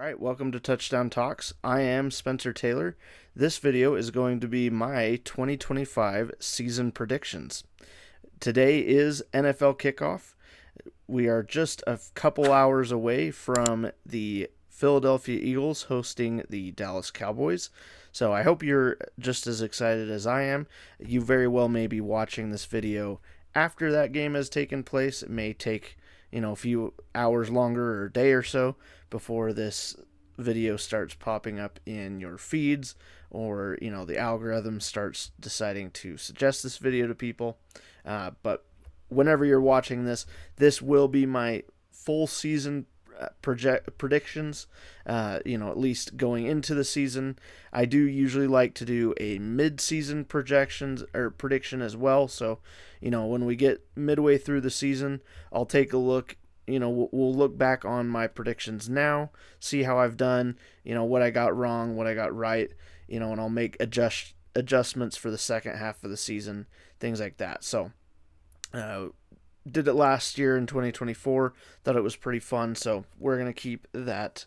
Alright, welcome to Touchdown Talks. I am Spencer Taylor. This video is going to be my 2025 season predictions. Today is NFL kickoff. We are just a couple hours away from the Philadelphia Eagles hosting the Dallas Cowboys. So I hope you're just as excited as I am. You very well may be watching this video after that game has taken place. It may take a few hours longer or a day or so before this video starts popping up in your feeds, or the algorithm starts deciding to suggest this video to people. But whenever you're watching this will be my full season predictions. At least going into the season. I do usually like to do a mid-season prediction as well. So when we get midway through the season, I'll take a look. We'll look back on my predictions now, see how I've done, what I got wrong, what I got right, and I'll make adjustments for the second half of the season, things like that. So, did it last year in 2024, thought it was pretty fun, so we're going to keep that.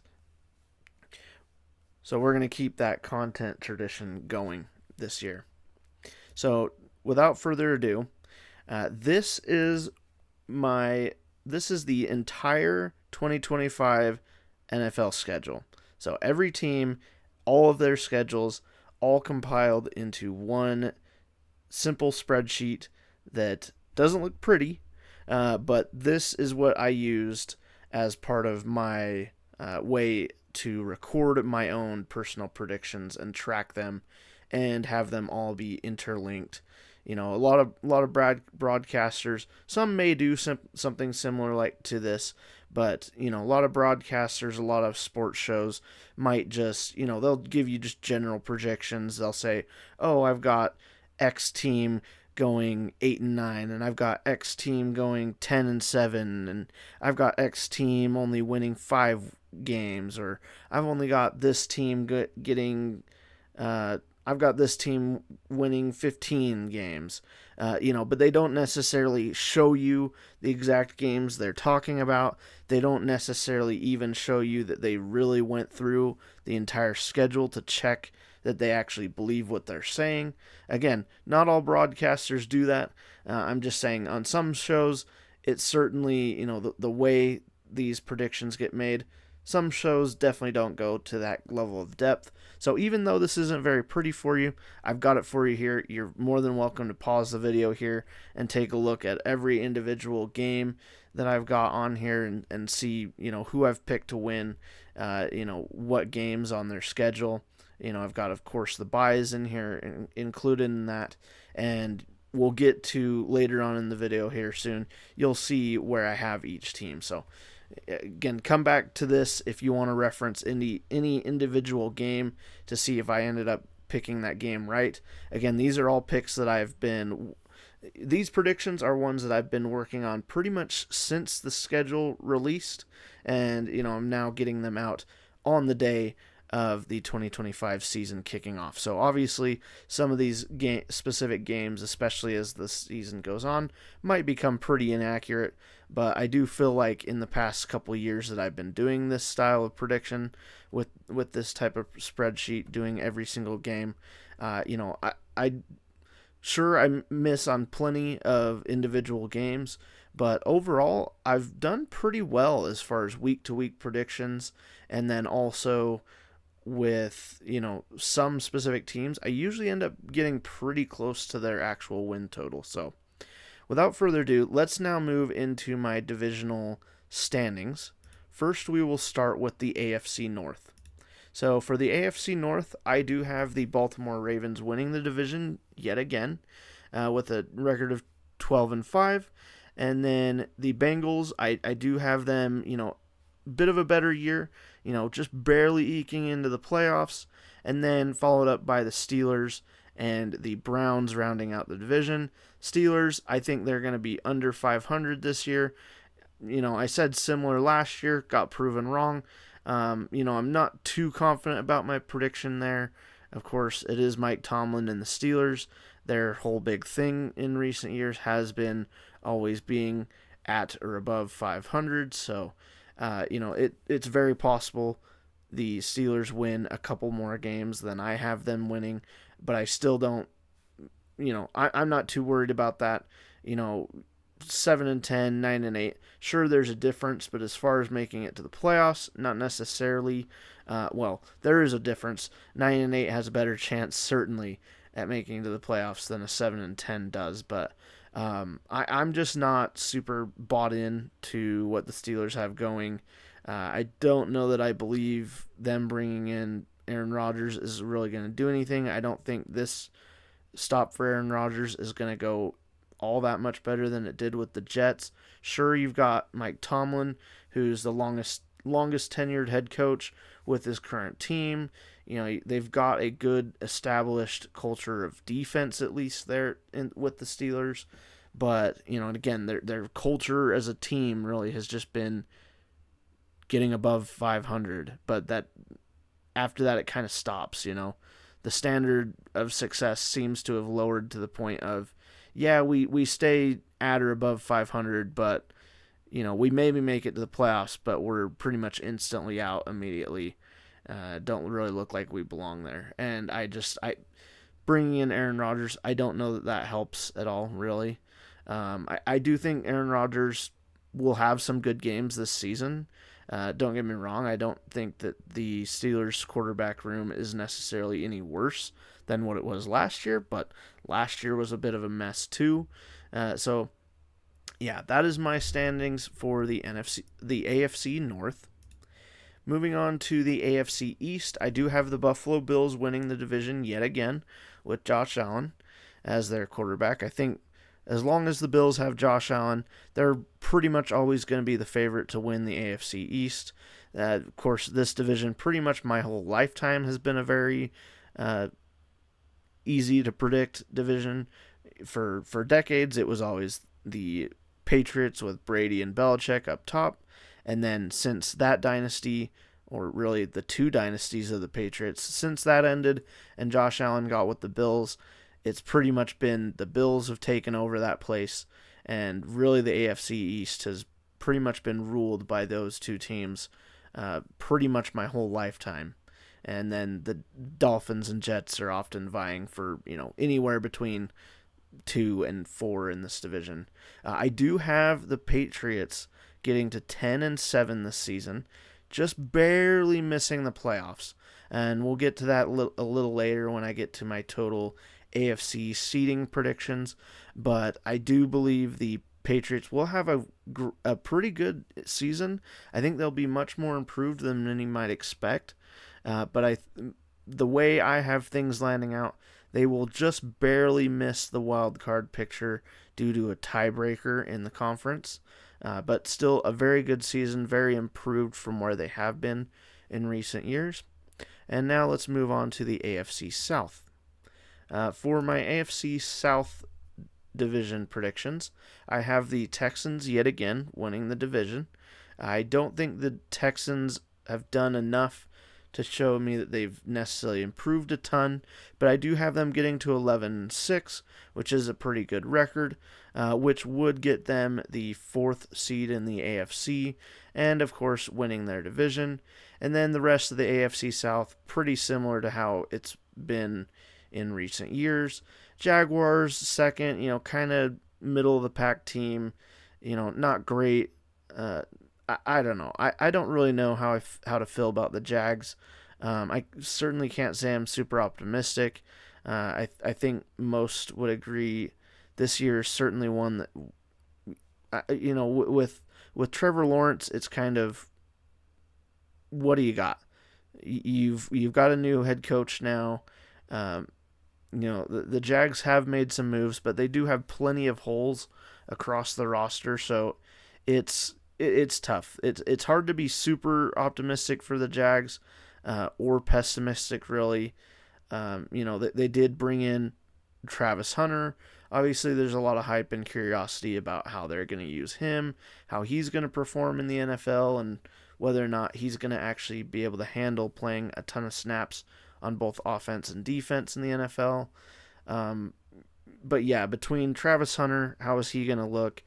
So we're going to keep that content tradition going this year. So, without further ado, this is the entire 2025 NFL schedule. So every team, all of their schedules, all compiled into one simple spreadsheet that doesn't look pretty, but this is what I used as part of my way to record my own personal predictions and track them and have them all be interlinked. A lot of broadcasters, some may do something similar like to this, but a lot of broadcasters, a lot of sports shows might just, they'll give you just general projections. They'll say, "Oh, I've got X team going 8-9, and I've got X team going 10-7, and I've got X team only winning 5 games, or I've only got this team I've got this team winning 15 games, but they don't necessarily show you the exact games they're talking about. They don't necessarily even show you that they really went through the entire schedule to check that they actually believe what they're saying. Again, not all broadcasters do that. I'm just saying on some shows, it's certainly, the way these predictions get made. Some shows definitely don't go to that level of depth. So even though this isn't very pretty for you, I've got it for you here. You're more than welcome to pause the video here and take a look at every individual game that I've got on here and see, who I've picked to win, what games on their schedule. I've got, of course, the buys in here included in that, and we'll get to later on in the video here soon. You'll see where I have each team. So again, come back to this if you want to reference any individual game to see if I ended up picking that game right. Again, these are all picks that these predictions are ones that I've been working on pretty much since the schedule released, and I'm now getting them out on the day of the 2025 season kicking off. So obviously some of these specific games, especially as the season goes on, might become pretty inaccurate, but I do feel like in the past couple of years that I've been doing this style of prediction with this type of spreadsheet, doing every single game, I miss on plenty of individual games, but overall I've done pretty well as far as week-to-week predictions, and then also with some specific teams, I usually end up getting pretty close to their actual win total. So without further ado, let's now move into my divisional standings. First, we will start with the AFC North. So for the AFC North, I do have the Baltimore Ravens winning the division yet again, with a record of 12-5, and then the Bengals, I do have them, bit of a better year, just barely eking into the playoffs, and then followed up by the Steelers and the Browns rounding out the division. Steelers, I think they're going to be under 500 this year. I said similar last year, got proven wrong. I'm not too confident about my prediction there. Of course, it is Mike Tomlin and the Steelers. Their whole big thing in recent years has been always being at or above 500, so it's very possible the Steelers win a couple more games than I have them winning, but I still don't, I'm not too worried about that. 7-10, 9-8. Sure, there's a difference, but as far as making it to the playoffs, not necessarily. There is a difference. 9-8 has a better chance, certainly, at making it to the playoffs than a 7-10 does. But I'm just not super bought in to what the Steelers have going. I don't know that I believe them bringing in Aaron Rodgers is really going to do anything. I don't think this stop for Aaron Rodgers is going to go all that much better than it did with the Jets. Sure, you've got Mike Tomlin, who's the longest tenured head coach with his current team. They've got a good established culture of defense, at least there with the Steelers. But, and again, their culture as a team really has just been getting above 500. But that after that, it kind of stops, The standard of success seems to have lowered to the point of, yeah, we stay at or above 500, but, we maybe make it to the playoffs, but we're pretty much instantly out immediately. Don't really look like we belong there. And bringing in Aaron Rodgers, I don't know that helps at all, really. I do think Aaron Rodgers will have some good games this season. Don't get me wrong. I don't think that the Steelers' quarterback room is necessarily any worse than what it was last year, but last year was a bit of a mess too. So, yeah, that is my standings for the AFC North. Moving on to the AFC East, I do have the Buffalo Bills winning the division yet again with Josh Allen as their quarterback. I think as long as the Bills have Josh Allen, they're pretty much always going to be the favorite to win the AFC East. Of course, this division pretty much my whole lifetime has been a very easy to predict division. For decades, it was always the Patriots with Brady and Belichick up top. And then since that dynasty, or really the two dynasties of the Patriots, since that ended and Josh Allen got with the Bills, it's pretty much been the Bills have taken over that place, and really the AFC East has pretty much been ruled by those two teams pretty much my whole lifetime. And then the Dolphins and Jets are often vying for, anywhere between 2 and 4 in this division. I do have the Patriots getting to 10-7 this season, just barely missing the playoffs. And we'll get to that a little later when I get to my total AFC seeding predictions, but I do believe the Patriots will have a pretty good season. I think they'll be much more improved than many might expect, but the way I have things landing out, they will just barely miss the wild card picture due to a tiebreaker in the conference, but still a very good season, very improved from where they have been in recent years. And now let's move on to the AFC South. For my AFC South division predictions, I have the Texans yet again winning the division. I don't think the Texans have done enough to show me that they've necessarily improved a ton, but I do have them getting to 11-6, which is a pretty good record, which would get them the 4th seed in the AFC, and of course winning their division. And then the rest of the AFC South, pretty similar to how it's been in recent years. Jaguars second, kind of middle of the pack team, not great. I don't know. I don't really know how to feel about the Jags. I certainly can't say I'm super optimistic. I think most would agree this year is certainly one that, with Trevor Lawrence, it's kind of, what do you got? You've got a new head coach now. The Jags have made some moves, but they do have plenty of holes across the roster, so it's tough. It's hard to be super optimistic for the Jags or pessimistic, really. They did bring in Travis Hunter. Obviously, there's a lot of hype and curiosity about how they're going to use him, how he's going to perform in the NFL, and whether or not he's going to actually be able to handle playing a ton of snaps on both offense and defense in the NFL. But yeah, between Travis Hunter, how is he going to look?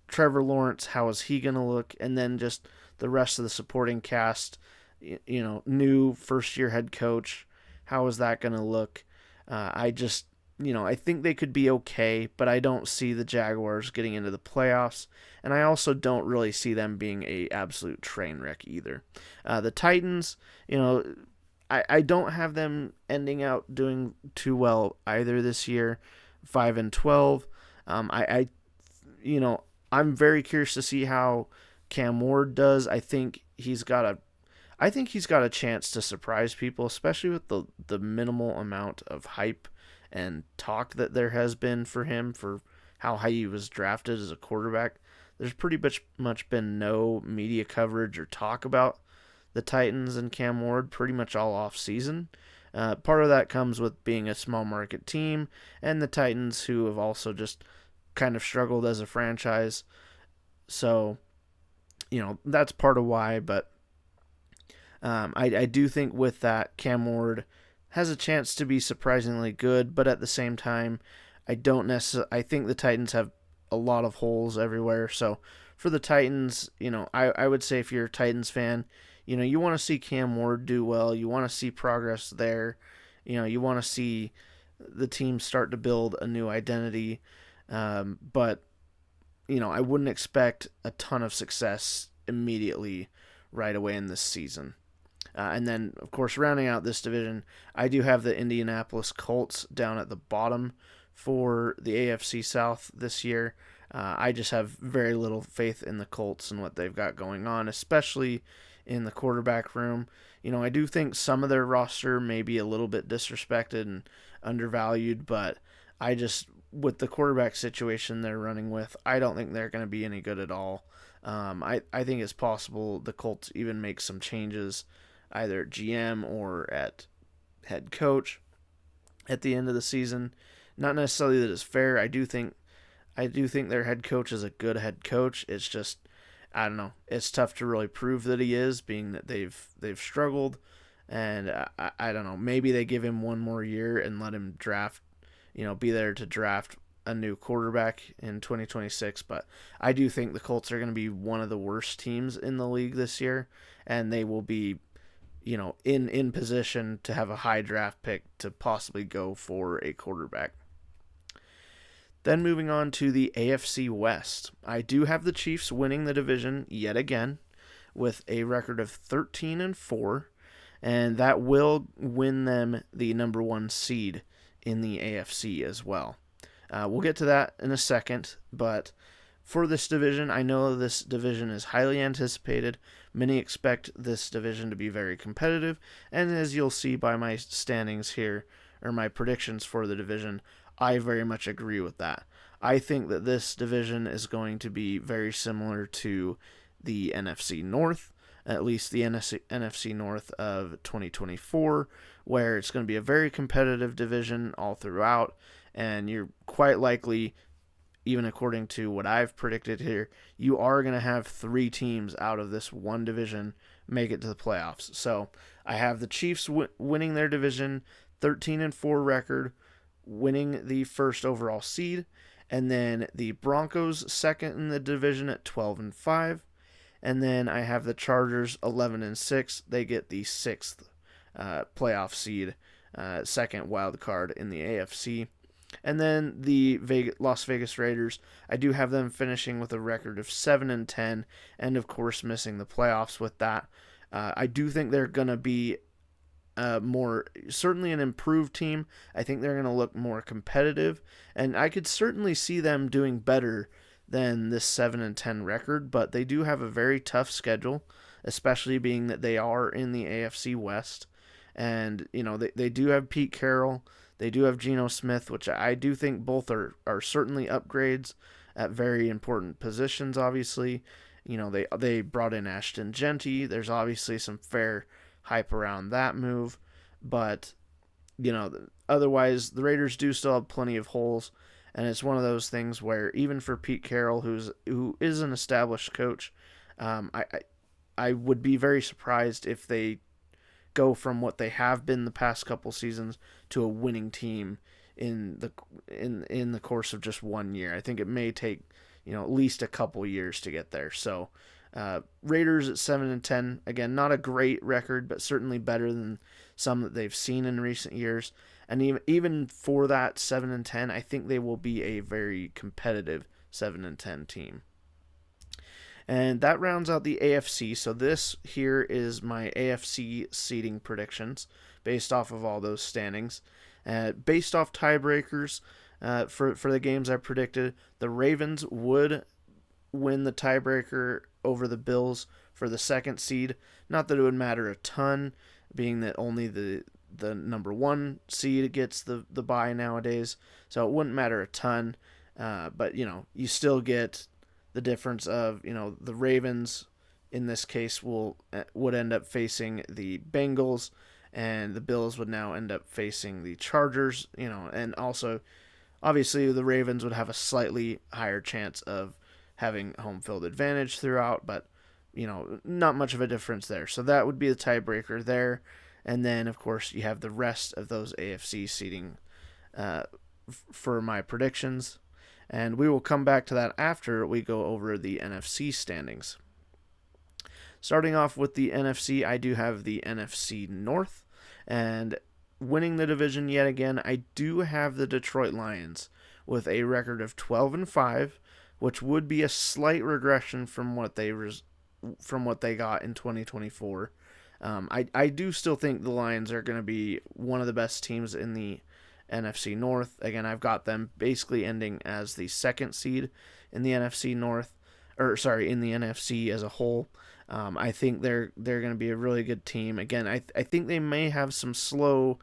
Trevor Lawrence, how is he going to look? And then just the rest of the supporting cast, new first-year head coach. How is that going to look? I just, I think they could be okay, but I don't see the Jaguars getting into the playoffs, and I also don't really see them being a absolute train wreck either. The Titans, I don't have them ending out doing too well either this year, 5-12. I'm very curious to see how Cam Ward does. I think he's got a chance to surprise people, especially with the minimal amount of hype and talk that there has been for him for how high he was drafted as a quarterback. There's pretty much been no media coverage or talk about the Titans and Cam Ward pretty much all off season. Part of that comes with being a small market team, and the Titans who have also just kind of struggled as a franchise. So, that's part of why, but I do think with that, Cam Ward has a chance to be surprisingly good, but at the same time, I think the Titans have a lot of holes everywhere. So for the Titans, I would say if you're a Titans fan, you want to see Cam Ward do well. You want to see progress there. You want to see the team start to build a new identity. But, I wouldn't expect a ton of success immediately right away in this season. And then, of course, rounding out this division, I do have the Indianapolis Colts down at the bottom for the AFC South this year. I just have very little faith in the Colts and what they've got going on, especially in the quarterback room. I do think some of their roster may be a little bit disrespected and undervalued, but with the quarterback situation they're running with, I don't think they're going to be any good at all. I think it's possible the Colts even make some changes, either at GM or at head coach at the end of the season. Not necessarily that it's fair. I do think their head coach is a good head coach. It's just, I don't know. It's tough to really prove that he is, being that they've struggled. And I don't know. Maybe they give him one more year and let him draft, be there to draft a new quarterback in 2026. But I do think the Colts are going to be one of the worst teams in the league this year, and they will be, in position to have a high draft pick to possibly go for a quarterback. Then moving on to the AFC West. I do have the Chiefs winning the division yet again with a record of 13-4, and that will win them the number 1 seed in the AFC as well. We'll get to that in a second, but for this division, I know this division is highly anticipated. Many expect this division to be very competitive, and as you'll see by my standings here, or my predictions for the division, I very much agree with that. I think that this division is going to be very similar to the NFC North, at least the NFC North of 2024, where it's going to be a very competitive division all throughout, and you're quite likely, even according to what I've predicted here, you are going to have 3 teams out of this one division make it to the playoffs. So I have the Chiefs winning their division, 13-4 record, winning the first overall seed, and then the Broncos second in the division at 12-5, and then I have the Chargers 11-6. They get the 6th playoff seed, second wild card in the AFC. And then the Las Vegas Raiders, I do have them finishing with a record of 7-10, and of course missing the playoffs with that. I do think they're going to be certainly an improved team. I think they're going to look more competitive, and I could certainly see them doing better than this 7-10 record, but they do have a very tough schedule, especially being that they are in the AFC West, and they do have Pete Carroll, they do have Geno Smith, which I do think both are certainly upgrades at very important positions, obviously. They brought in Ashton Genty. There's obviously some fair hype around that move, but otherwise the Raiders do still have plenty of holes, and it's one of those things where even for Pete Carroll, who is an established coach, I would be very surprised if they go from what they have been the past couple seasons to a winning team in the course of just 1 year. I think it may take at least a couple years to get there. So Raiders at 7-10. Again, not a great record, but certainly better than some that they've seen in recent years. And even for that 7-10, I think they will be a very competitive 7-10 team. And that rounds out the AFC. So this here is my AFC seeding predictions based off of all those standings. Based off tiebreakers for the games I predicted, the Ravens would win the tiebreaker over the Bills for the second seed. Not that it would matter a ton, being that only the number one seed gets the bye nowadays. So it wouldn't matter a ton. But, you still get the difference of, the Ravens in this case would end up facing the Bengals, and the Bills would now end up facing the Chargers, and also obviously the Ravens would have a slightly higher chance of having home field advantage throughout, but not much of a difference there. So that would be the tiebreaker there. And then of course you have the rest of those AFC seeding for my predictions. And we will come back to that after we go over the NFC standings. Starting off with the NFC, I do have the NFC North. And winning the division yet again, I do have the Detroit Lions with a record of 12-5, which would be a slight regression from what they got in 2024. I do still think the Lions are going to be one of the best teams in the NFC North. Again, I've got them basically ending as the second seed in the NFC North, in the NFC as a whole. I think they're going to be a really good team. Again, I think they may have some slow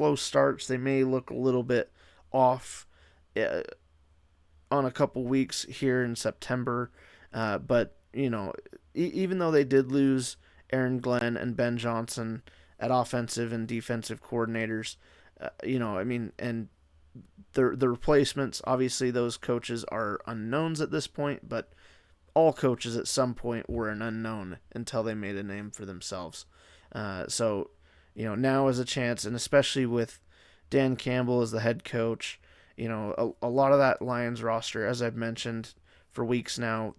starts. They may look a little bit off on a couple weeks here in September, but even though they did lose Aaron Glenn and Ben Johnson at offensive and defensive coordinators, and the replacements, obviously those coaches are unknowns at this point, but all coaches at some point were an unknown until they made a name for themselves. So now is a chance, and especially with Dan Campbell as the head coach, a lot of that Lions roster, as I've mentioned for weeks now,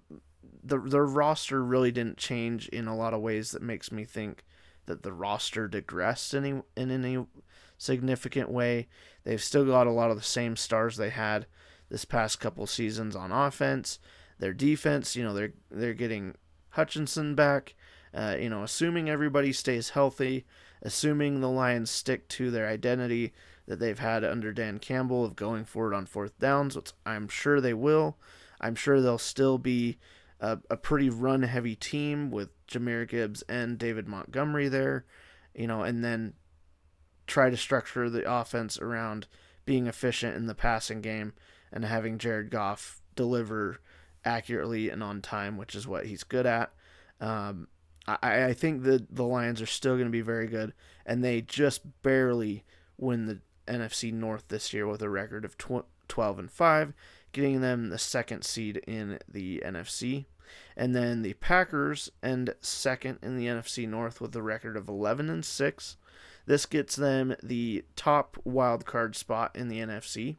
the roster really didn't change in a lot of ways that makes me think that the roster digressed in any significant way. They've still got a lot of the same stars they had this past couple seasons on offense. Their defense, they're getting Hutchinson back, assuming everybody stays healthy, assuming the Lions stick to their identity that they've had under Dan Campbell of going forward on fourth downs, which I'm sure they will. I'm sure they'll still be a pretty run-heavy team with Jahmyr Gibbs and David Montgomery there, and then try to structure the offense around being efficient in the passing game and having Jared Goff deliver accurately and on time, which is what he's good at. I think that the Lions are still going to be very good, and they just barely win the NFC North this year with a record of 12-5, getting them the second seed in the NFC. And then the Packers end second in the NFC North with a record of 11-6. This gets them the top wild card spot in the NFC.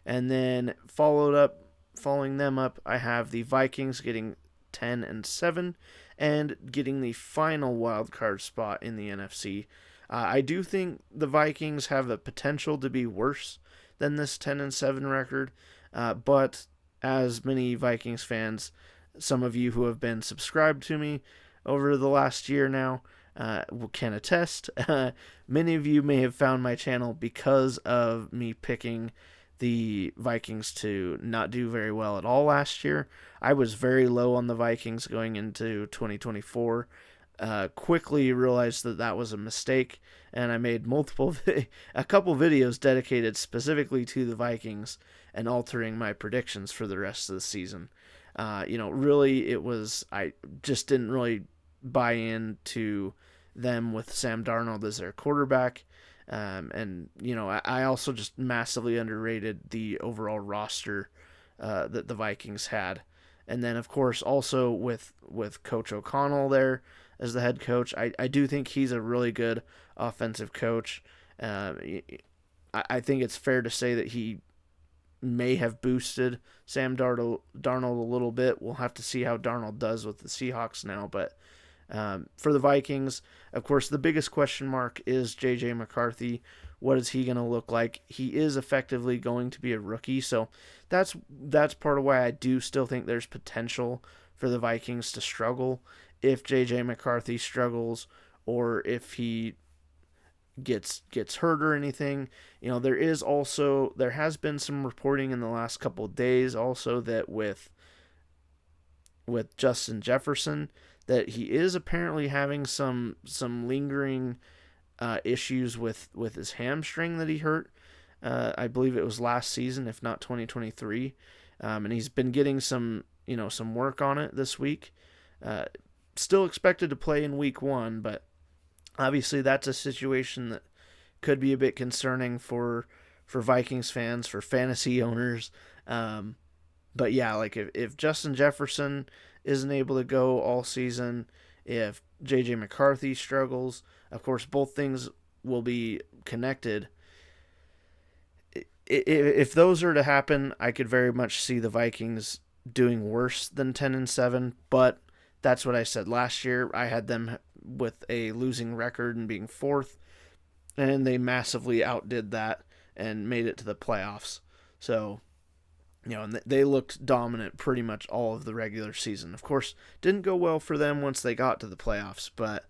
And then following them up, I have the Vikings getting 10-7 and getting the final wild card spot in the NFC. I do think the Vikings have the potential to be worse than this 10-7 record, but as many Vikings fans, some of you who have been subscribed to me over the last year now can attest. Many of you may have found my channel because of me picking the Vikings to not do very well at all last year. I was very low on the Vikings going into 2024. Quickly realized that was a mistake, and I made a couple videos dedicated specifically to the Vikings and altering my predictions for the rest of the season. Really, I just didn't really buy into them with Sam Darnold as their quarterback. I also just massively underrated the overall roster that the Vikings had. And then, of course, also with Coach O'Connell there as the head coach, I do think he's a really good offensive coach. I think it's fair to say that he may have boosted Sam Darnold a little bit. We'll have to see how Darnold does with the Seahawks now. But for the Vikings, of course, the biggest question mark is J.J. McCarthy. What is he going to look like? He is effectively going to be a rookie, so that's part of why I do still think there's potential for the Vikings to struggle if J.J. McCarthy struggles or if he gets hurt or anything. There has been some reporting in the last couple of days also that with Justin Jefferson that he is apparently having some lingering issues with his hamstring that he hurt. I believe it was last season, if not 2023, and he's been getting some work on it this week. Still expected to play in week 1, but obviously that's a situation that could be a bit concerning for Vikings fans, for fantasy owners. But yeah, like if Justin Jefferson isn't able to go all season, if J.J. McCarthy struggles, of course both things will be connected. If those are to happen, I could very much see the Vikings doing worse than 10-7, but that's what I said last year. I had them with a losing record and being 4th, and they massively outdid that and made it to the playoffs. So, and they looked dominant pretty much all of the regular season. Of course, didn't go well for them once they got to the playoffs, but,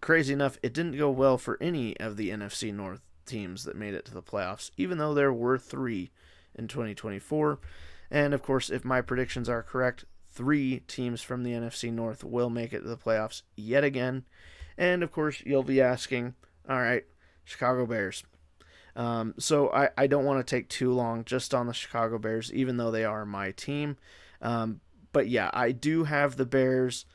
crazy enough, it didn't go well for any of the NFC North teams that made it to the playoffs, even though there were 3 in 2024. And, of course, if my predictions are correct, 3 teams from the NFC North will make it to the playoffs yet again. And, of course, you'll be asking, all right, Chicago Bears. So I don't want to take too long just on the Chicago Bears, even though they are my team. But, yeah, I do have the Bears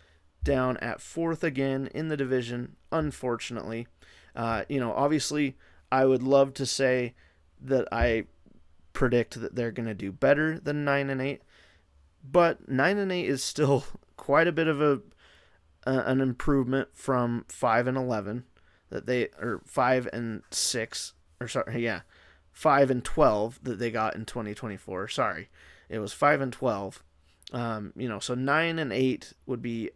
down at 4th again in the division, unfortunately. Obviously, I would love to say that I predict that they're going to do better than 9-8. But 9-8 is still quite a bit of an improvement from 5-11 that they, or 5-6, or sorry, yeah, 5-12 that they got in 2024. Sorry, it was 5-12. So 9-8 would be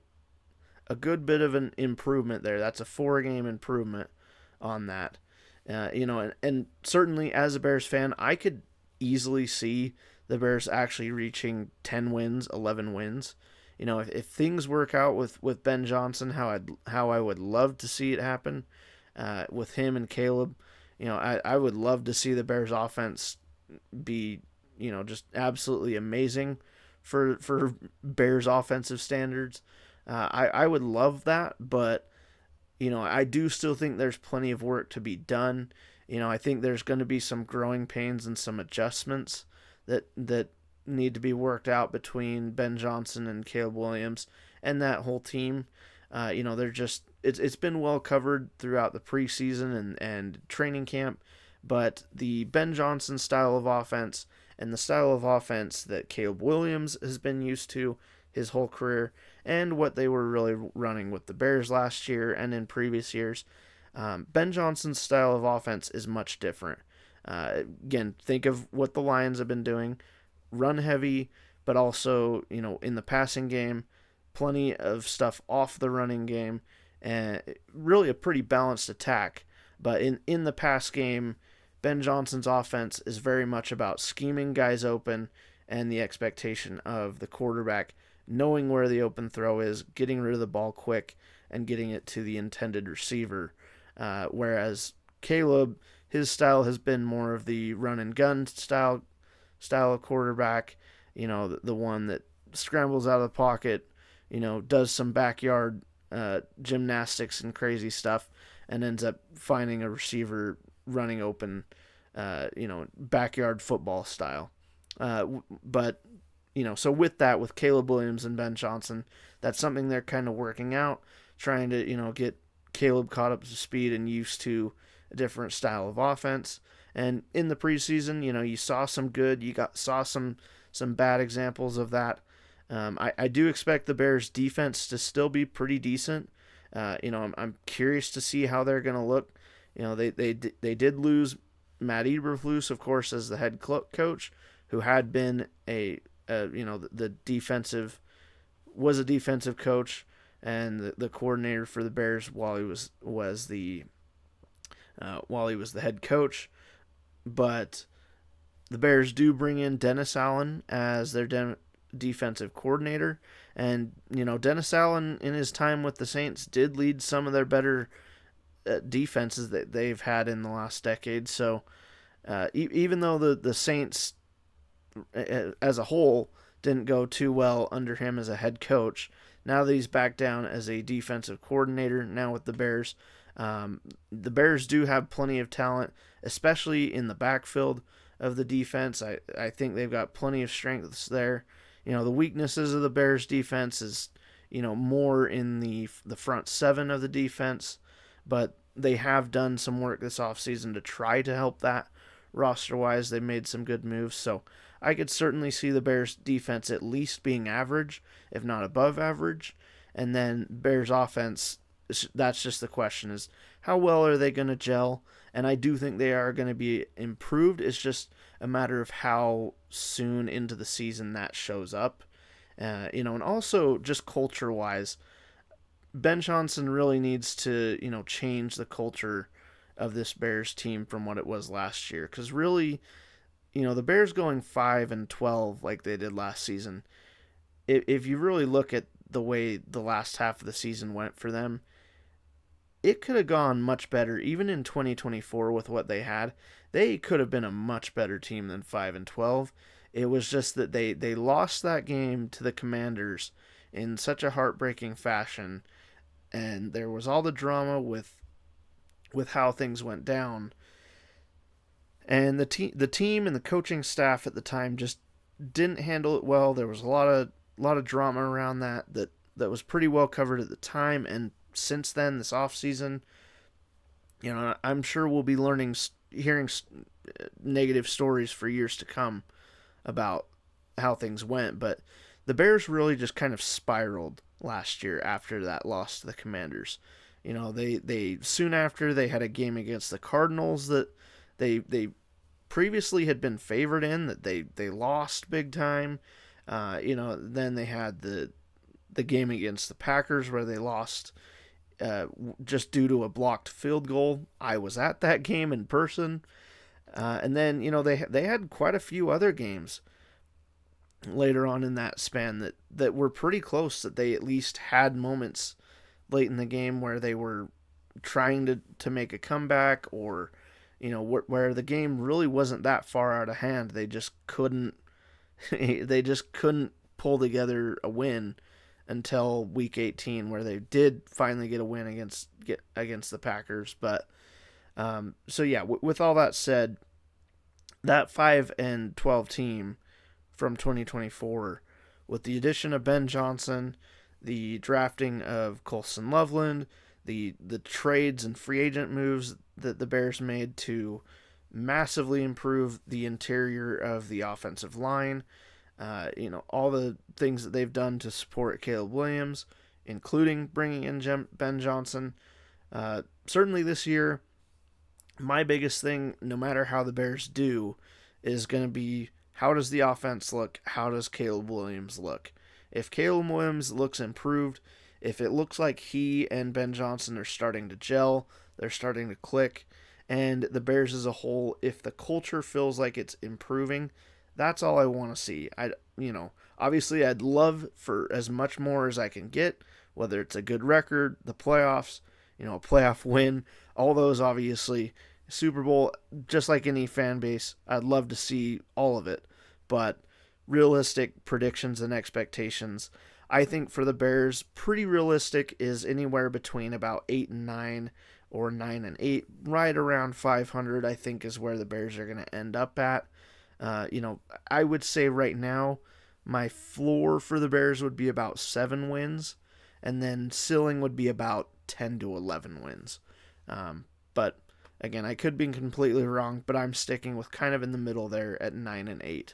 a good bit of an improvement there. That's a 4-game improvement on that. And certainly as a Bears fan, I could easily see the Bears actually reaching 10 wins, 11 wins. If things work out with Ben Johnson, how I would love to see it happen with him and Caleb. I would love to see the Bears offense be, just absolutely amazing for Bears offensive standards. I would love that, but, I do still think there's plenty of work to be done. I think there's going to be some growing pains and some adjustments that need to be worked out between Ben Johnson and Caleb Williams and that whole team. They're just it's been well covered throughout the preseason and training camp, but the Ben Johnson style of offense and the style of offense that Caleb Williams has been used to his whole career and what they were really running with the Bears last year and in previous years, Ben Johnson's style of offense is much different. Again, think of what the Lions have been doing. Run heavy, but also, in the passing game, plenty of stuff off the running game, and really a pretty balanced attack. But in the pass game, Ben Johnson's offense is very much about scheming guys open and the expectation of the quarterback knowing where the open throw is, getting rid of the ball quick, and getting it to the intended receiver. Whereas Caleb, his style has been more of the run and gun style of quarterback, the one that scrambles out of the pocket, does some backyard gymnastics and crazy stuff, and ends up finding a receiver running open, backyard football style. But so with Caleb Williams and Ben Johnson, that's something they're kind of working out, trying to, get Caleb caught up to speed and used to a different style of offense. And in the preseason, you saw some good, saw some bad examples of that. I do expect the Bears defense to still be pretty decent. I'm curious to see how they're going to look. They did lose Matt Eberflus, of course, as the head coach, who had been the defensive was a defensive coach and the coordinator for the Bears while he was the head coach. But the Bears do bring in Dennis Allen as their defensive coordinator, and Dennis Allen in his time with the Saints did lead some of their better defenses that they've had in the last decade. So even though the Saints as a whole didn't go too well under him as a head coach, now that he's back down as a defensive coordinator now with the Bears, the Bears do have plenty of talent, especially in the backfield of the defense. I think they've got plenty of strengths there. The weaknesses of the Bears defense is, more in the front seven of the defense, but they have done some work this offseason to try to help that roster-wise. They made some good moves, so I could certainly see the Bears defense at least being average, if not above average, and then Bears offense, that's just the question, is how well are they going to gel? And I do think they are going to be improved. It's just a matter of how soon into the season that shows up. And also just culture-wise, Ben Johnson really needs to, change the culture of this Bears team from what it was last year. Because really, the Bears going 5-12 like they did last season, if you really look at the way the last half of the season went for them, it could have gone much better. Even in 2024 with what they had, they could have been a much better team than 5-12. It was just that they lost that game to the Commanders in such a heartbreaking fashion, and there was all the drama with how things went down. And the team and the coaching staff at the time just didn't handle it well. There was a lot of drama around that was pretty well covered at the time, and since then, this offseason, I'm sure we'll be hearing negative stories for years to come about how things went, but the Bears really just kind of spiraled last year after that loss to the Commanders. They soon after, they had a game against the Cardinals that they previously had been favored in, that they lost big time. Then they had the game against the Packers where they lost just due to a blocked field goal. I was at that game in person. And then, they had quite a few other games later on in that span that were pretty close, that they at least had moments late in the game where they were trying to make a comeback, or, where the game really wasn't that far out of hand. They just couldn't pull together a win until week 18, where they did finally get a win against the Packers. But with all that said, that 5-12 team from 2024, with the addition of Ben Johnson, the drafting of Colson Loveland, the trades and free agent moves that the Bears made to massively improve the interior of the offensive line, all the things that they've done to support Caleb Williams, including bringing in Ben Johnson. Certainly this year, my biggest thing, no matter how the Bears do, is going to be, how does the offense look? How does Caleb Williams look? If Caleb Williams looks improved, if it looks like he and Ben Johnson are starting to gel, they're starting to click, and the Bears as a whole, if the culture feels like it's improving, that's all I want to see. Obviously I'd love for as much more as I can get, whether it's a good record, the playoffs, a playoff win, all those obviously. Super Bowl, just like any fan base, I'd love to see all of it. But realistic predictions and expectations, I think for the Bears, pretty realistic is anywhere between about 8-9 or 9-8, right around 500. I think is where the Bears are going to end up at. I would say right now, my floor for the Bears would be about 7 wins, and then ceiling would be about 10 to 11 wins. But again, I could be completely wrong, but I'm sticking with kind of in the middle there at 9-8.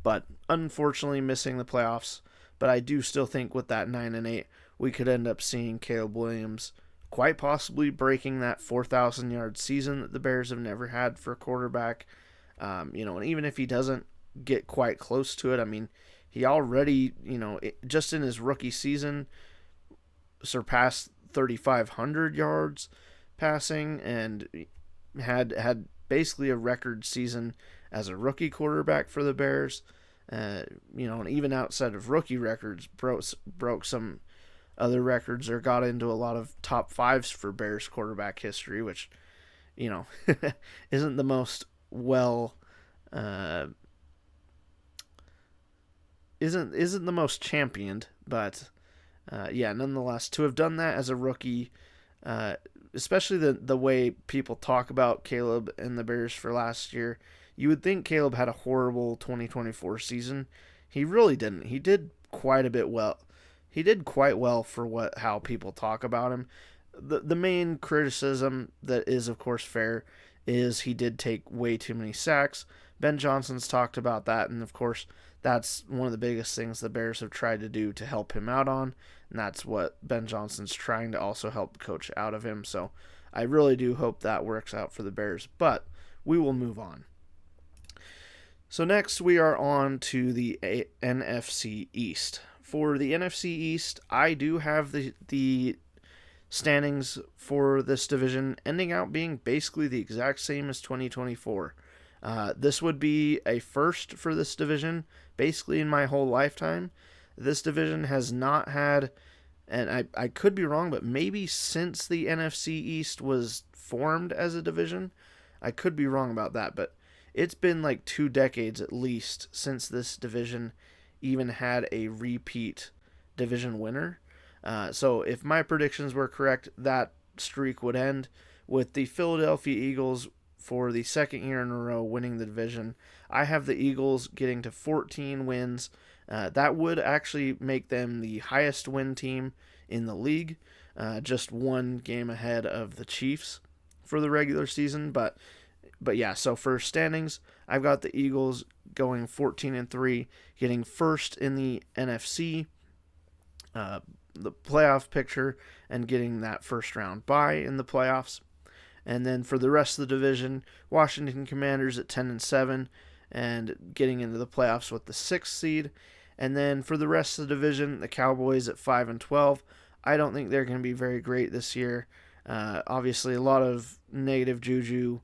But unfortunately missing the playoffs, but I do still think with that 9-8, we could end up seeing Caleb Williams quite possibly breaking that 4,000-yard season that the Bears have never had for a quarterback. And even if he doesn't get quite close to it, I mean, he already, just in his rookie season, surpassed 3,500 yards passing and had basically a record season as a rookie quarterback for the Bears. And even outside of rookie records, broke some other records or got into a lot of top fives for Bears quarterback history, which, isn't the most isn't the most championed, but nonetheless, to have done that as a rookie, especially the way people talk about Caleb and the Bears for last year, you would think Caleb had a horrible 2024 season. He really didn't. He did quite a bit well. He did quite well for how people talk about him. The main criticism that is, of course, fair is he did take way too many sacks. Ben Johnson's talked about that, and of course, that's one of the biggest things the Bears have tried to do to help him out on, and that's what Ben Johnson's trying to also help coach out of him. So I really do hope that works out for the Bears, but we will move on. So next we are on to the NFC East. For the NFC East, I do have the standings for this division ending out being basically the exact same as 2024. This would be a first for this division, basically in my whole lifetime. This division has not had, and I could be wrong, but maybe since the NFC East was formed as a division, I could be wrong about that, but it's been like 2 decades at least since this division even had a repeat division winner. So if my predictions were correct, that streak would end with the Philadelphia Eagles for the second year in a row winning the division. I have the Eagles getting to 14 wins. That would actually make them the highest win team in the league, just 1 game ahead of the Chiefs for the regular season. But yeah, so for standings, I've got the Eagles going 14-3, getting first in the NFC, the playoff picture, and getting that first round bye in the playoffs. And then for the rest of the division, Washington Commanders at 10-7 and getting into the playoffs with the 6th seed. And then for the rest of the division, the Cowboys at 5-12. I don't think they're going to be very great this year. Obviously, a lot of negative juju.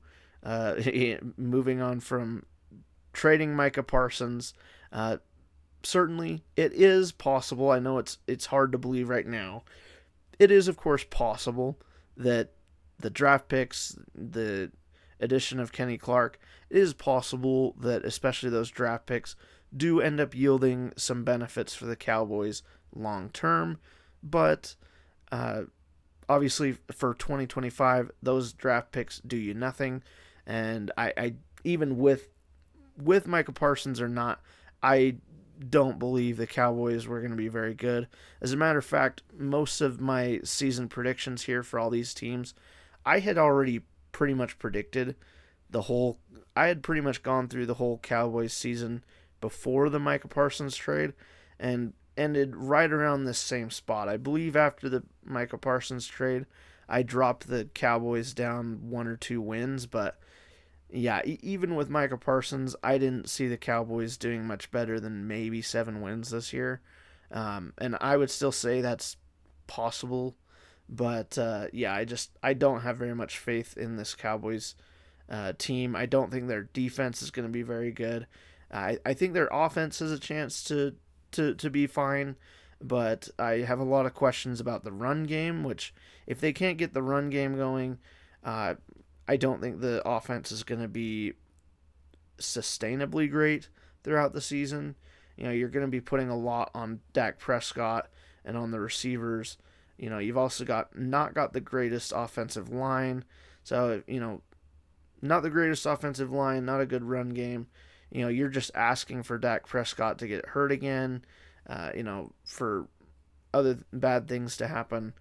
Moving on from trading Micah Parsons, certainly it is possible. I know it's hard to believe right now. It is, of course, possible that the draft picks, the addition of Kenny Clark, it is possible that especially those draft picks do end up yielding some benefits for the Cowboys long term. But obviously for 2025, those draft picks do you nothing. And I even with Micah Parsons or not, I don't believe the Cowboys were going to be very good. As a matter of fact, most of my season predictions here for all these teams, I had already pretty much predicted I had pretty much gone through the whole Cowboys season before the Micah Parsons trade and ended right around this same spot. I believe after the Micah Parsons trade, I dropped the Cowboys down 1 or 2 wins, but yeah, even with Micah Parsons, I didn't see the Cowboys doing much better than maybe 7 wins this year. And I would still say that's possible. But I don't have very much faith in this Cowboys team. I don't think their defense is going to be very good. I think their offense has a chance to be fine. But I have a lot of questions about the run game, which if they can't get the run game going, I don't think the offense is going to be sustainably great throughout the season. You're going to be putting a lot on Dak Prescott and on the receivers. You've also not got the greatest offensive line. So, not the greatest offensive line, not a good run game. You're just asking for Dak Prescott to get hurt again, for other bad things to happen.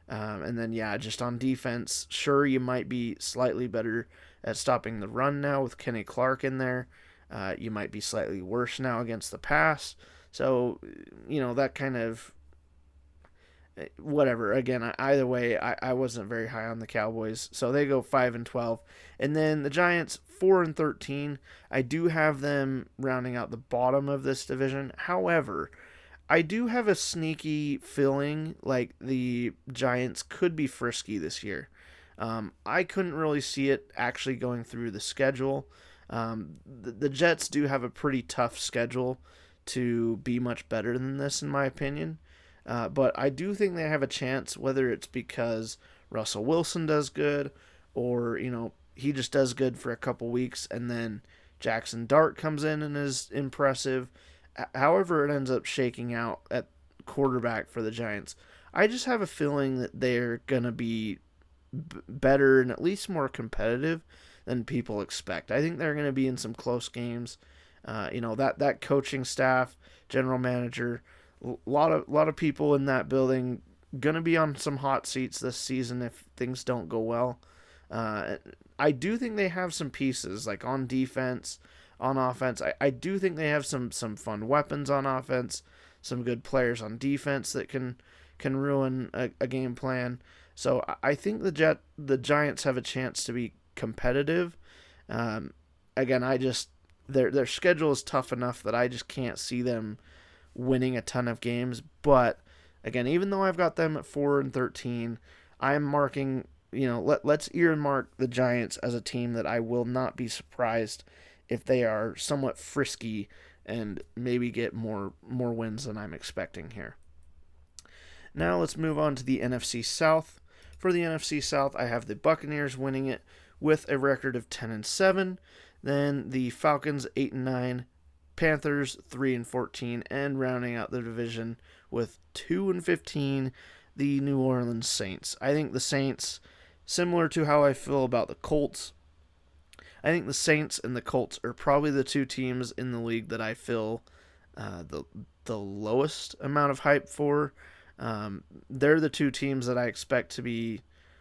And then, just on defense, sure, you might be slightly better at stopping the run now with Kenny Clark in there. You might be slightly worse now against the pass. So, that kind of whatever. Again, either way, I wasn't very high on the Cowboys, so they go 5-12, and then the Giants 4-13. I do have them rounding out the bottom of this division. However, I do have a sneaky feeling like the Giants could be frisky this year. I couldn't really see it actually going through the schedule. The Jets do have a pretty tough schedule to be much better than this, in my opinion. But I do think they have a chance, whether it's because Russell Wilson does good or, he just does good for a couple weeks and then Jackson Dart comes in and is impressive. However it ends up shaking out at quarterback for the Giants, I just have a feeling that they're going to be better and at least more competitive than people expect. I think they're going to be in some close games. That coaching staff, general manager, a lot of people in that building going to be on some hot seats this season if things don't go well. I do think they have some pieces, like on defense, on offense. I do think they have some fun weapons on offense, some good players on defense that can ruin a game plan. So I think the Giants have a chance to be competitive. Again, their schedule is tough enough that I just can't see them winning a ton of games. But again, even though I've got them at 4-13, I'm marking. Let's earmark the Giants as a team that I will not be surprised if they are somewhat frisky and maybe get more wins than I'm expecting here. Now let's move on to the NFC South. For the NFC South, I have the Buccaneers winning it with a record of 10-7. Then the Falcons 8-9, Panthers 3-14, and rounding out the division with 2-15, the New Orleans Saints. I think the Saints, similar to how I feel about the Colts, I think the Saints and the Colts are probably the two teams in the league that I feel the lowest amount of hype for. They're the two teams that I expect to be.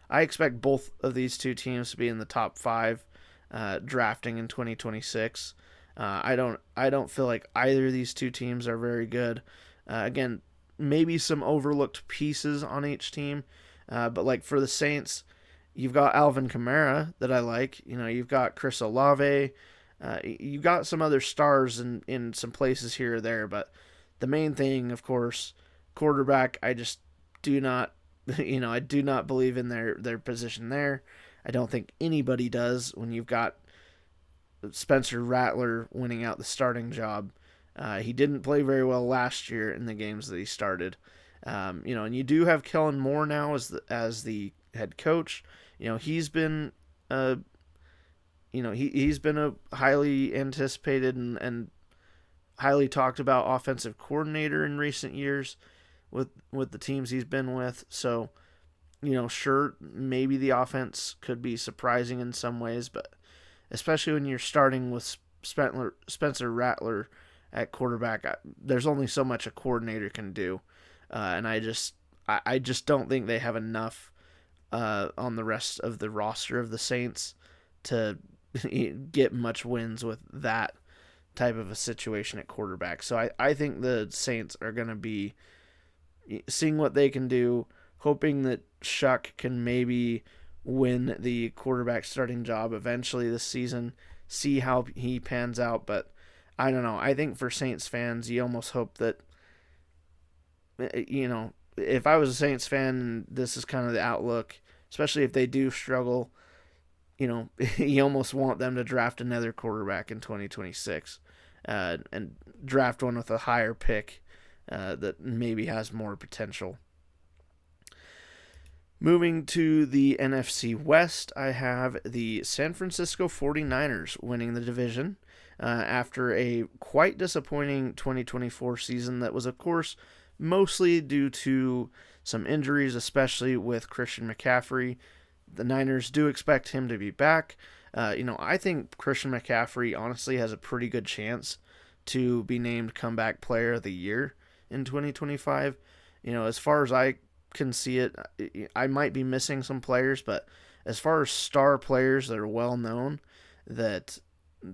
I expect both of these two teams to be in the top 5 drafting in 2026. I don't feel like either of these two teams are very good. Again, maybe some overlooked pieces on each team, but like for the Saints, you've got Alvin Kamara that I like. You've got Chris Olave. You've got some other stars in some places here or there, but the main thing, of course, quarterback, I just do not, I do not believe in their position there. I don't think anybody does when you've got Spencer Rattler winning out the starting job. He didn't play very well last year in the games that he started. And you do have Kellen Moore now as the head coach. He's been he's been a highly anticipated and highly talked about offensive coordinator in recent years with the teams he's been with. So, sure, maybe the offense could be surprising in some ways, but especially when you're starting with Spencer Rattler at quarterback, there's only so much a coordinator can do. And I just don't think they have enough on the rest of the roster of the Saints to get much wins with that type of a situation at quarterback. So I think the Saints are going to be seeing what they can do, hoping that Shuck can maybe win the quarterback starting job eventually this season, see how he pans out. But I don't know. I think for Saints fans, you almost hope that, if I was a Saints fan, this is kind of the outlook, especially if they do struggle, you almost want them to draft another quarterback in 2026 and draft one with a higher pick that maybe has more potential. Moving to the NFC West, I have the San Francisco 49ers winning the division after a quite disappointing 2024 season that was, of course, mostly due to some injuries, especially with Christian McCaffrey. The Niners do expect him to be back. I think Christian McCaffrey honestly has a pretty good chance to be named Comeback Player of the Year in 2025. As far as I can see it, I might be missing some players, but as far as star players that are well known that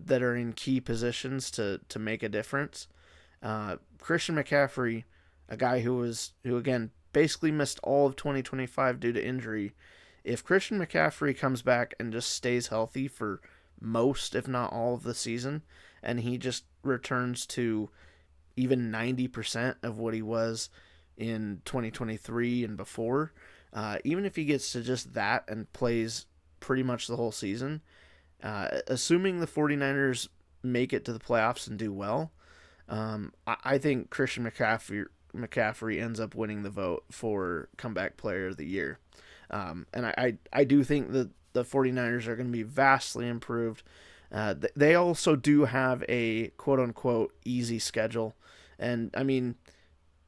are in key positions to make a difference, Christian McCaffrey, a guy who again basically missed all of 2025 due to injury. If Christian McCaffrey comes back and just stays healthy for most, if not all, of the season, and he just returns to even 90% of what he was in 2023 and before, even if he gets to just that and plays pretty much the whole season, assuming the 49ers make it to the playoffs and do well, I think Christian McCaffrey ends up winning the vote for comeback player of the year. And I do think that the 49ers are going to be vastly improved. They also do have a quote-unquote easy schedule. And, I mean,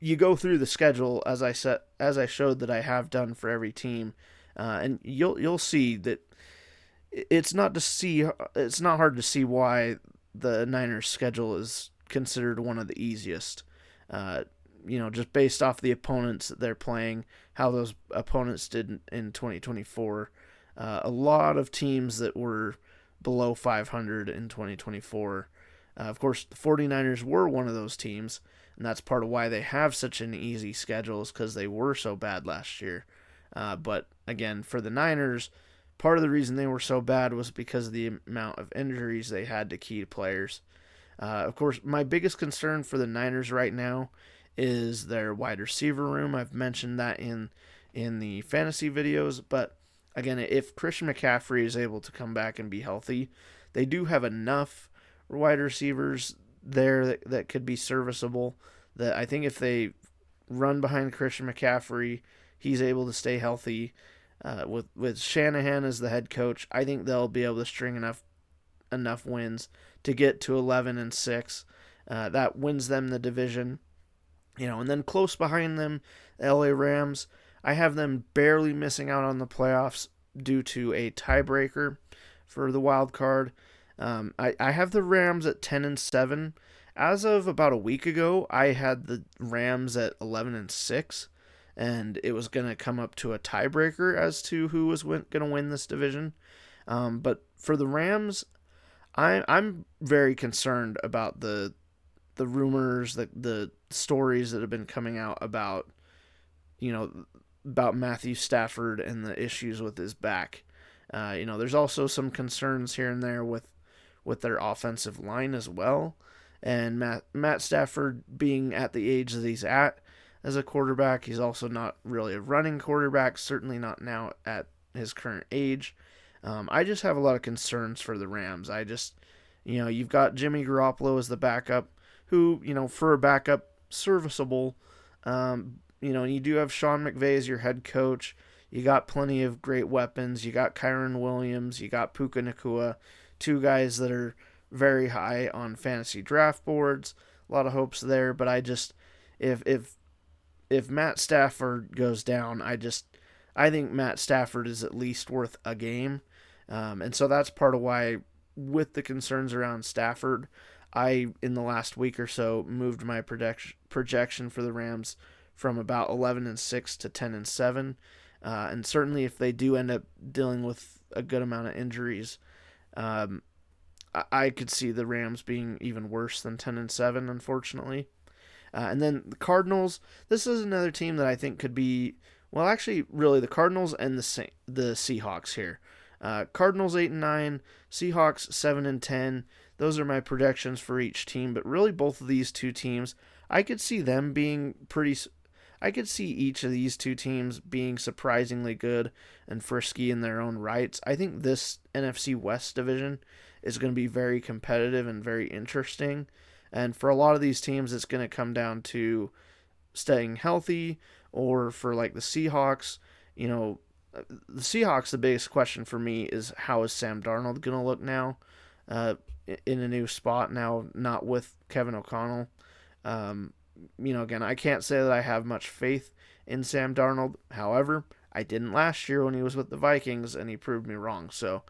you go through the schedule, as I showed that I have done for every team, and you'll see that it's not hard to see why the Niners' schedule is considered one of the easiest. Just based off the opponents that they're playing, how those opponents did in 2024. A lot of teams that were below 500 in 2024. Of course, the 49ers were one of those teams, and that's part of why they have such an easy schedule, is because they were so bad last year. But again, for the Niners, part of the reason they were so bad was because of the amount of injuries they had to key players. Of course, my biggest concern for the Niners right now is their wide receiver room. I've mentioned that in the fantasy videos, but again, if Christian McCaffrey is able to come back and be healthy, they do have enough wide receivers there that could be serviceable, that I think if they run behind Christian McCaffrey, he's able to stay healthy. With Shanahan as the head coach, I think they'll be able to string enough wins to get to 11-6. That wins them the division. And then close behind them, the LA Rams, I have them barely missing out on the playoffs due to a tiebreaker for the wild card. I have the Rams at 10-7. As of about a week ago, I had the Rams at 11-6, and it was going to come up to a tiebreaker as to who was going to win this division. But for the Rams, I'm very concerned about the rumors, the stories that have been coming out about Matthew Stafford and the issues with his back. There's also some concerns here and there with their offensive line as well. And Matt Stafford being at the age that he's at as a quarterback, he's also not really a running quarterback, certainly not now at his current age. I just have a lot of concerns for the Rams. You've got Jimmy Garoppolo as the backup, who, for a backup, serviceable. You do have Sean McVay as your head coach. You got plenty of great weapons. You got Kyron Williams. You got Puka Nacua, two guys that are very high on fantasy draft boards. A lot of hopes there, but if Matt Stafford goes down, I think Matt Stafford is at least worth a game. And so that's part of why, with the concerns around Stafford, in the last week or so, moved my projection for the Rams from about 11-6 to 10-7. And certainly if they do end up dealing with a good amount of injuries, I could see the Rams being even worse than 10-7, unfortunately. And then the Cardinals, this is another team that I think could be, well, actually, really the Cardinals and the Seahawks here. Cardinals 8-9, Seahawks 7-10. Those are my projections for each team, but really both of these two teams, I could see each of these two teams being surprisingly good and frisky in their own rights. I think this NFC West division is going to be very competitive and very interesting. And for a lot of these teams, it's going to come down to staying healthy, or for like the Seahawks, the biggest question for me is, how is Sam Darnold going to look now in a new spot now, not with Kevin O'Connell? Again, I can't say that I have much faith in Sam Darnold. However, I didn't last year when he was with the Vikings, and he proved me wrong. So,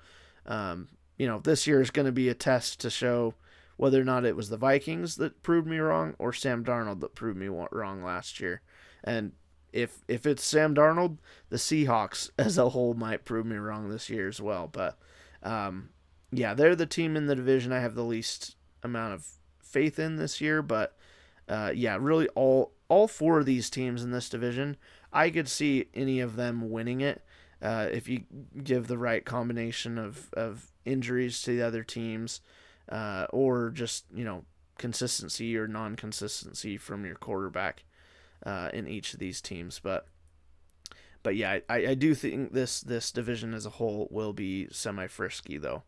this year is going to be a test to show whether or not it was the Vikings that proved me wrong or Sam Darnold that proved me wrong last year. And if it's Sam Darnold, the Seahawks as a whole might prove me wrong this year as well. But, they're the team in the division I have the least amount of faith in this year. But, really all four of these teams in this division, I could see any of them winning it if you give the right combination of injuries to the other teams, or just, consistency or non-consistency from your quarterback in each of these teams. But yeah, I do think this division as a whole will be semi-frisky, though.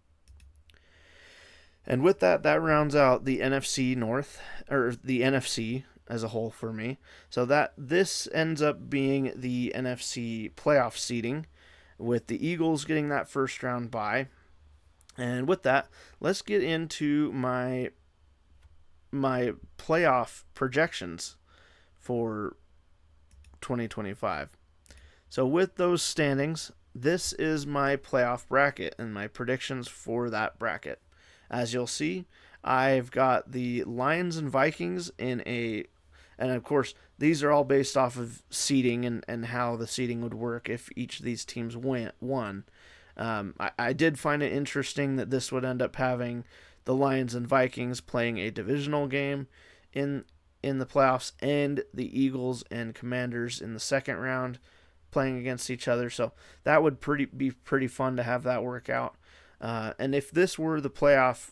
And with that rounds out the NFC North, or the NFC as a whole for me. So that this ends up being the NFC Playoff Seeding, with the Eagles getting that first round bye. And with that, let's get into my playoff projections for 2025. So with those standings, this is my playoff bracket and my predictions for that bracket. As you'll see, I've got the Lions and Vikings and of course, these are all based off of seeding and how the seeding would work if each of these teams won. I did find it interesting that this would end up having the Lions and Vikings playing a divisional game in the playoffs, and the Eagles and Commanders in the second round playing against each other. So that would be pretty fun to have that work out. And if this were the playoff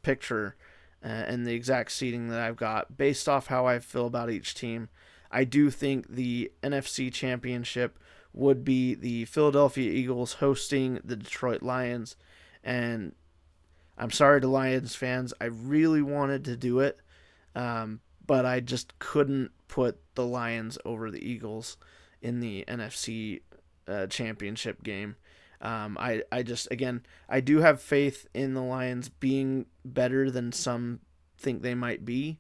picture and the exact seeding that I've got, based off how I feel about each team, I do think the NFC Championship would be the Philadelphia Eagles hosting the Detroit Lions. And I'm sorry to Lions fans, I really wanted to do it, but I just couldn't put the Lions over the Eagles in the NFC Championship game. I do have faith in the Lions being better than some think they might be,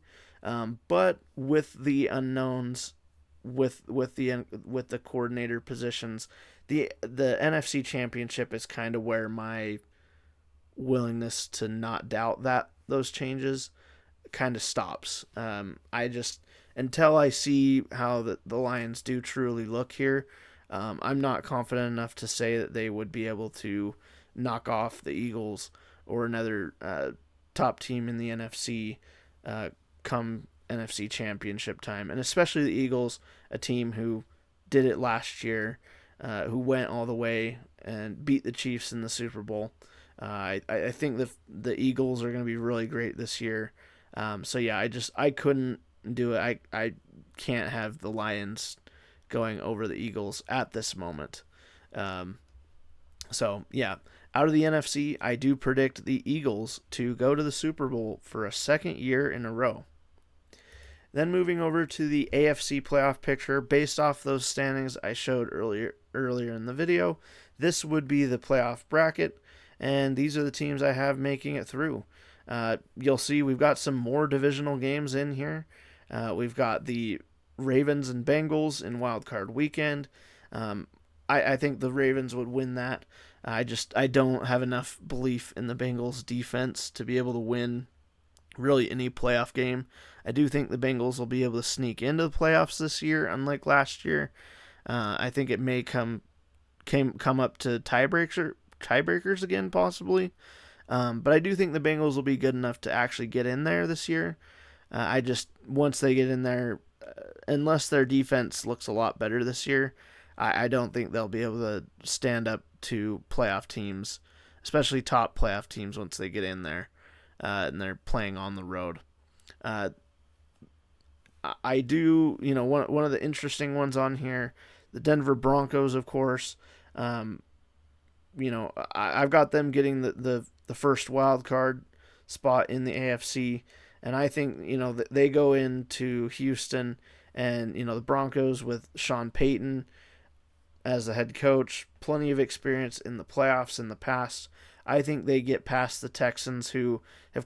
but with the unknowns, with the coordinator positions, the NFC Championship is kind of where my willingness to not doubt that those changes kind of stops. Until I see how the Lions do truly look here, I'm not confident enough to say that they would be able to knock off the Eagles or another top team in the NFC come NFC Championship time. And especially the Eagles, a team who did it last year, who went all the way and beat the Chiefs in the Super Bowl. I think the Eagles are going to be really great this year. So yeah, I couldn't do it. I can't have the Lions going over the Eagles at this moment. So yeah, out of the NFC, I do predict the Eagles to go to the Super Bowl for a second year in a row. Then moving over to the AFC playoff picture, based off those standings I showed earlier in the video, this would be the playoff bracket, and these are the teams I have making it through. You'll see we've got some more divisional games in here. We've got the Ravens and Bengals in Wild Card Weekend. I think the Ravens would win that. I don't have enough belief in the Bengals defense to be able to win really any playoff game. I do think the Bengals will be able to sneak into the playoffs this year, unlike last year. I think it may come up to tiebreakers again, possibly. But I do think the Bengals will be good enough to actually get in there this year. Once they get in there, unless their defense looks a lot better this year, I don't think they'll be able to stand up to playoff teams, especially top playoff teams, once they get in there and they're playing on the road. I do, one of the interesting ones on here, the Denver Broncos, of course. I've got them getting the first wild card spot in the AFC, and I think they go into Houston, and the Broncos with Sean Payton as the head coach, plenty of experience in the playoffs in the past. I think they get past the Texans, who have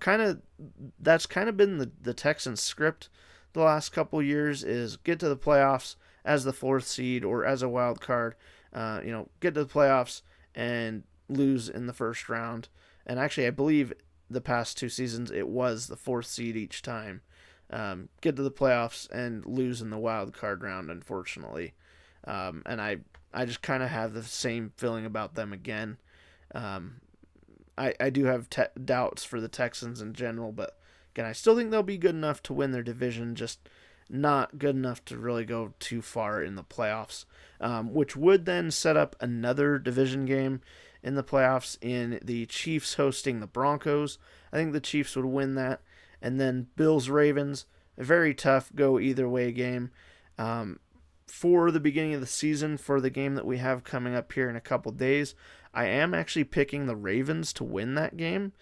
that's kind of been the Texans script the last couple years, is get to the playoffs as the fourth seed or as a wild card, get to the playoffs and lose in the first round. And actually, I believe the past 2 seasons it was the fourth seed each time. Get to the playoffs and lose in the wild card round, unfortunately. And I just kind of have the same feeling about them again. I do have doubts for the Texans in general, but again, I still think they'll be good enough to win their division, just not good enough to really go too far in the playoffs, which would then set up another division game in the playoffs in the Chiefs hosting the Broncos. I think the Chiefs would win that. And then Bills-Ravens, a very tough go either way game. For the beginning of the season, for the game that we have coming up here in a couple days, I am actually picking the Ravens to win that game,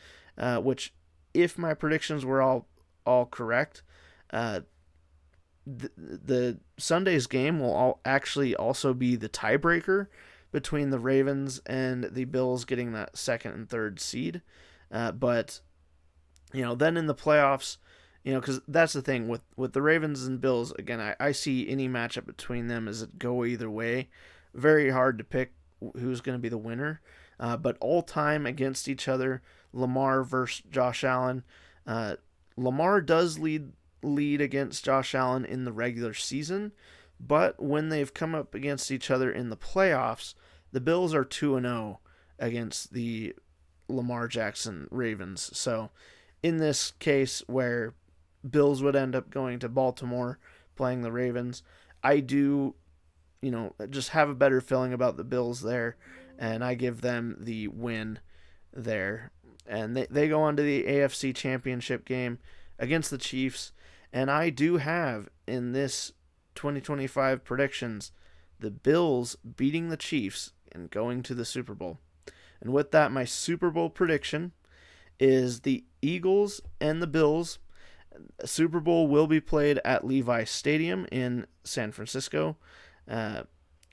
which, if my predictions were all correct, the Sunday's game will actually also be the tiebreaker between the Ravens and the Bills getting that second and third seed. But, then in the playoffs, because that's the thing with the Ravens and Bills, again, I see any matchup between them as it go either way. Very hard to pick who's going to be the winner. But all time against each other, Lamar versus Josh Allen. Lamar does lead against Josh Allen in the regular season, but when they've come up against each other in the playoffs, the Bills are 2-0 against the Lamar Jackson Ravens. So in this case where Bills would end up going to Baltimore playing the Ravens, I do, just have a better feeling about the Bills there, and I give them the win there. And they go on to the AFC Championship game against the Chiefs, and I do have in this 2025 predictions the Bills beating the Chiefs and going to the Super Bowl. And with that, my Super Bowl prediction is the Eagles and the Bills. Super Bowl will be played at Levi Stadium in San Francisco, or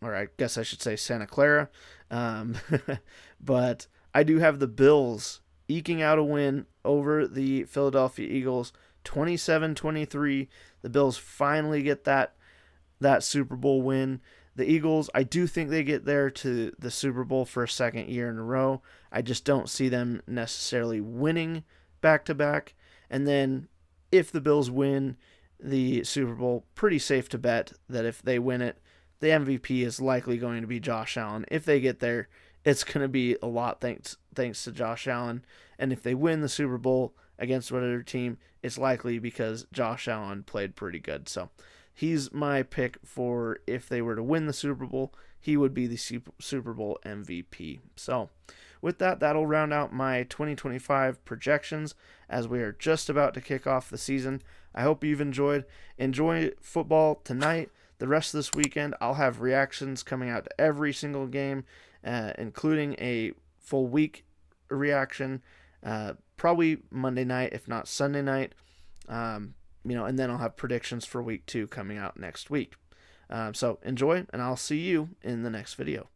I guess I should say Santa Clara. But I do have the Bills eking out a win over the Philadelphia Eagles, 27-23. The Bills finally get that Super Bowl win. The Eagles, I do think they get there to the Super Bowl for a second year in a row. I just don't see them necessarily winning back-to-back. And then if the Bills win the Super Bowl, pretty safe to bet that if they win it, the MVP is likely going to be Josh Allen. If they get there, it's going to be a lot thanks to Josh Allen. And if they win the Super Bowl against whatever team, it's likely because Josh Allen played pretty good. So he's my pick for if they were to win the Super Bowl, he would be the Super Bowl MVP. So with that, that'll round out my 2025 projections as we are just about to kick off the season. I hope you've enjoyed. Enjoy football tonight. The rest of this weekend, I'll have reactions coming out to every single game, including a full week reaction, probably Monday night, if not Sunday night. And then I'll have predictions for week 2 coming out next week. So enjoy, and I'll see you in the next video.